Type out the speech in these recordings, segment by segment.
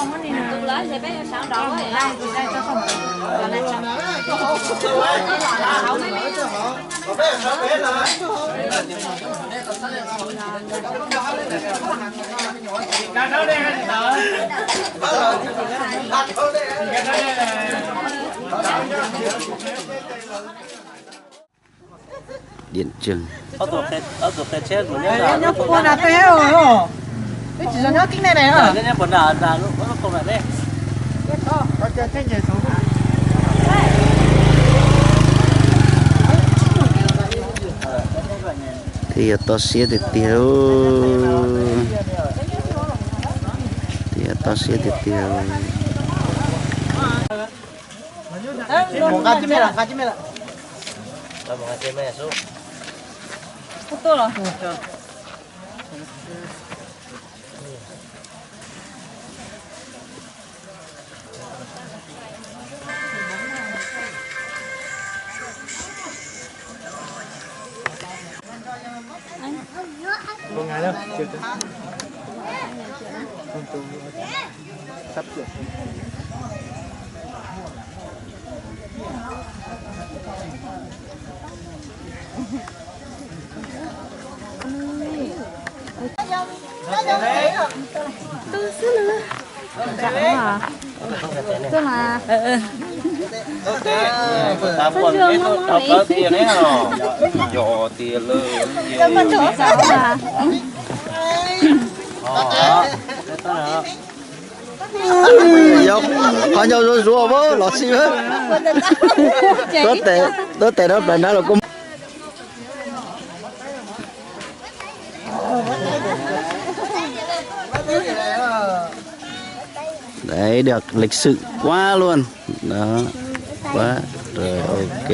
trong cái này tôi lấy thì bé sao đâu ấy. Đây cho không. Điện trường. ở tụt tết chết của nhớ nhớ con là té rồi. Cái chỉ cho nhớ kính này này hả? cái nhớ còn là nó không lại đây. Có chơi thế gì xuống. Thì to xía thì tiêu. Thì to xía thì tiêu. Một cái chim là, cái chim là. Rồi một cái mẹ số. Tôi rồi. Một ngày đâu, chưa tới. Sắp rồi. Tôi xứ nữa. Tôi mà. Tám con cái nó có tiền đấy hả? Dò tiền luôn. Tôi mà chỗ sao mà. Dọc, họ nhau rồi rùa bố, lọt xí bố. Tớ tệ đó, nó là cũng. Đấy, được lịch sự quá luôn. Đó, quá. Rồi, ok.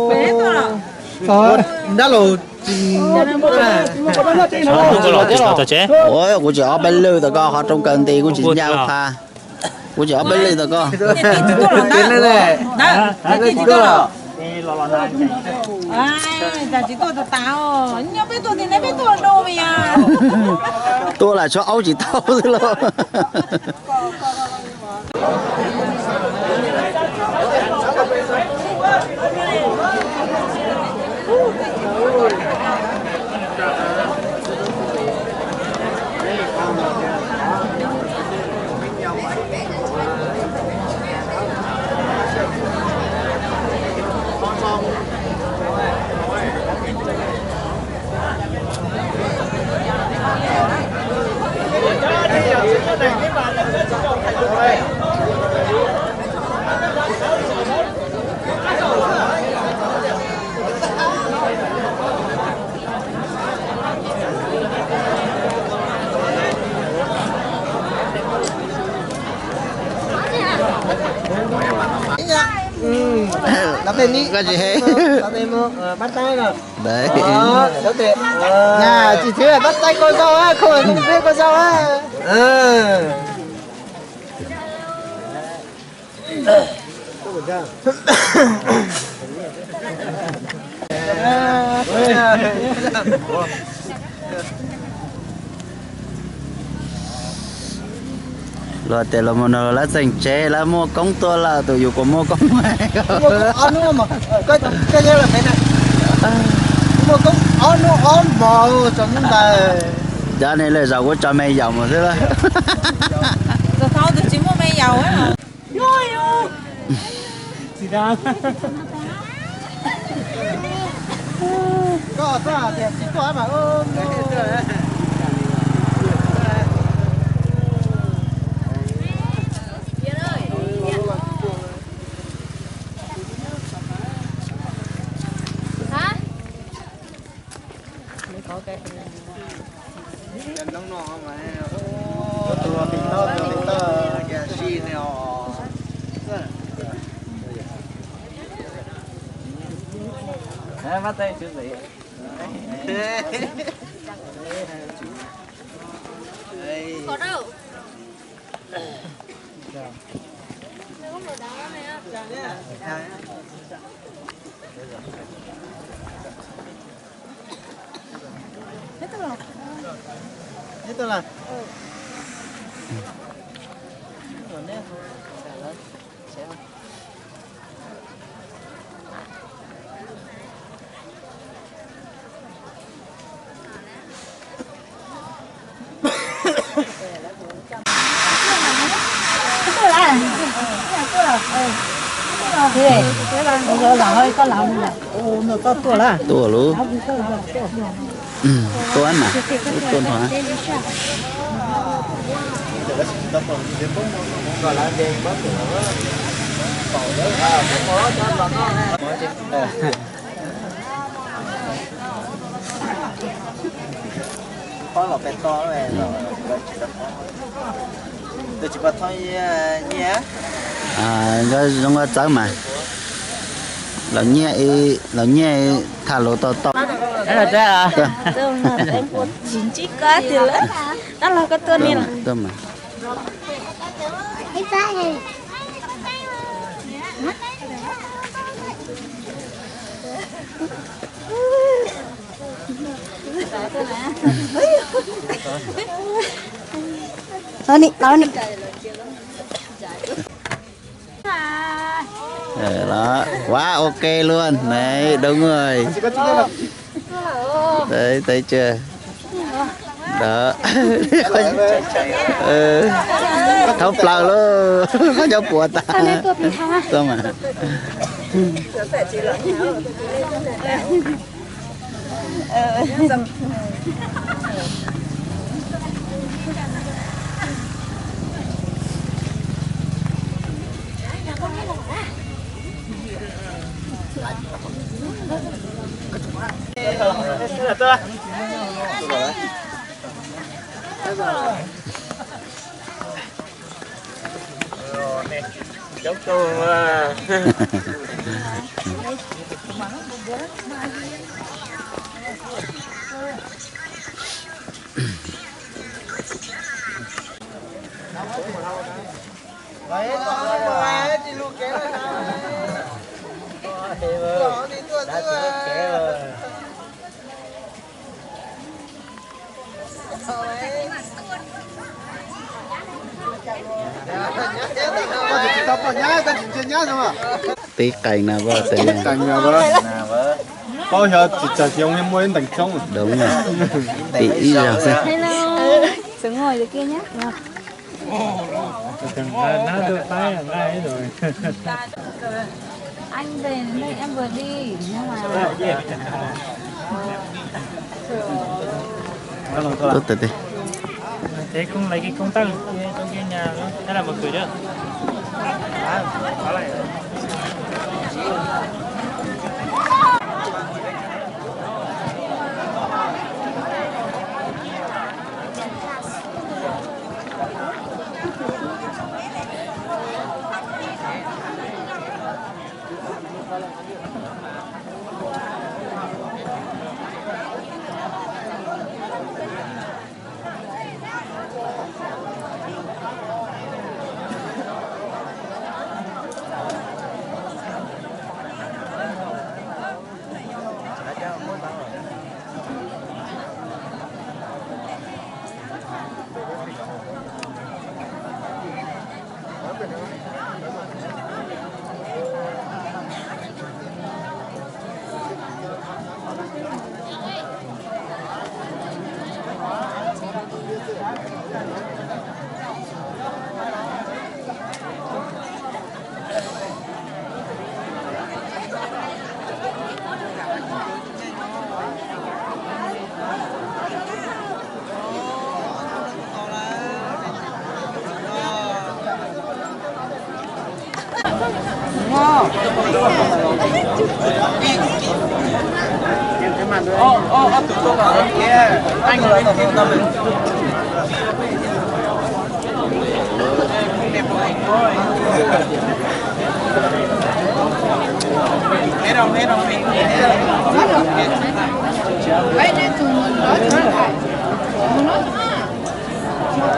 Bé tôi rồi. Đã lù. Ôi, của chó bên lư tao co họ trong cần tiền của chị nhau tha. Của chó bên lư tao co. Tiền này này. Đó, Cái gì đó. là chỉ tôi tao. Nhưng biết tôi thì nó biết tôi đâu vậy à. Tôi là cho ấu chỉ tao thôi luôn. Đặt tên đi. Cái gì hết? Đặt tên bắt tay rồi. Đấy. Đó tiền. Nhà chỉ thiếu là bắt tay con dâu á, không phải không biết con dâu á. Rồi tiền là một nửa là thành chế là mua công tua là tụi dù có mua công này. Mua công on nữa mà. Cái này là thế này. Mua công on vào trong này. Giờ này là giàu có cho mày giàu mà thế đó. Rồi sau tôi chỉ mua mây dầu ấy hả? Rồi ơi. Gì đó. Có sao thì chỉ có mà ôm. Bắt tay chứ gì. Có đâu. Không được đá này á. Hết tôi là. Nó to tuổi là. Tua luôn. Tua ăn à? Tua hả? Có là bé to này. Tôi chỉ bắt thôi nhé. À, giống như trắng mà. Là nhẹ thả lỗ to to. Đó là ra à? Tôi là em muốn chín chỉ cá thì lớn. Đó là cái tên này. Tôm mà. Đó nè. Đó, quá ok luôn. Đấy, đúng rồi. Đấy, thấy chưa? Đó. Thấu plao luôn. Có cho bùa ta. Tôm mà. Chốt luôn mà. Tí cành nào vợ tí. Cành nào vợ. Bao giờ chỉ chờ dùng em mua đến thành công. Đúng rồi. Tí ý rồi xem. Hello. Xuống ngồi dưới kia nhé. Nó đưa tay là ai rồi. Anh về đến đây em vừa đi nhưng mà Tốt tới đi. Thế cũng lấy cái công tắc trong cái nhà đó. Hay là mở cửa chưa? Khóa lại. Anh rồi anh tâm mình. Hết rồi mình. vậy nên tụi mình nói chuyện lại. Mình nói một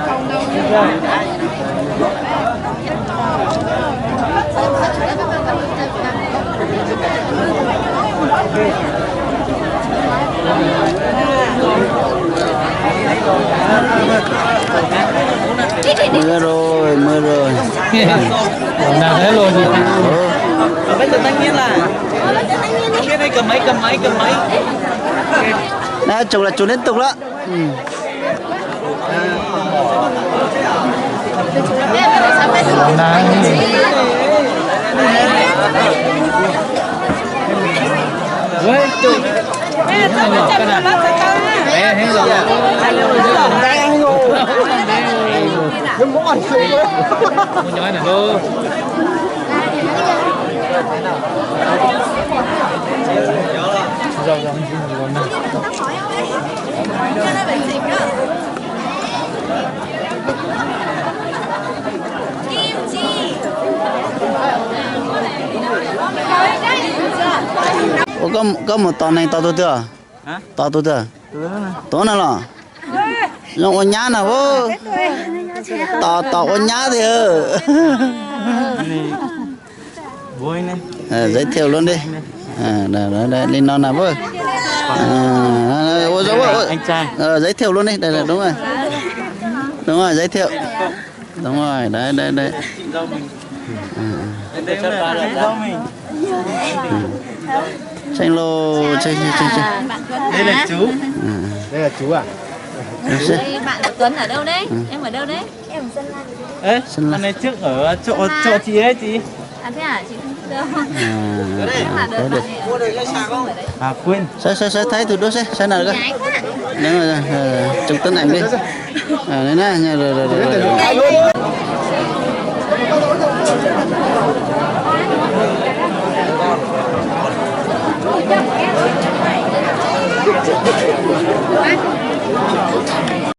câu đâu. Nào thế luôn gì? Bây giờ thanh niên là cái này cầm máy. Nè chụp là chụp liên tục đó. Với chụp. Cái này. Thế rồi. Đang ngồi. Nhưng mỗi anh xuống đấy. Muốn nói này luôn. Rồi. Ủa có một tòa này to tôi chưa? Hả? To tôi chưa? To nào là? Dùng ôn nhá nào vô? To ôn nhá thì Vui này. giới thiệu luôn đi. Đây lên non nào vô? Anh trai. Giới thiệu luôn đi, đây là đúng rồi. Đúng rồi, giới thiệu. Đúng rồi, đấy. Chanh lô, chanh. Đây là chú. Đây là chú à? Bạn của Tuấn ở đâu đấy? Em ở đâu đấy? Em ở Sơn La. Ê, anh này trước ở chỗ chị ấy chị. À thế à? Chị không biết đâu. Đấy được. À quên. Sẽ thấy từ đó sẽ nào được không? Đúng rồi, chụp tấm ảnh đi. Đây nè, rồi.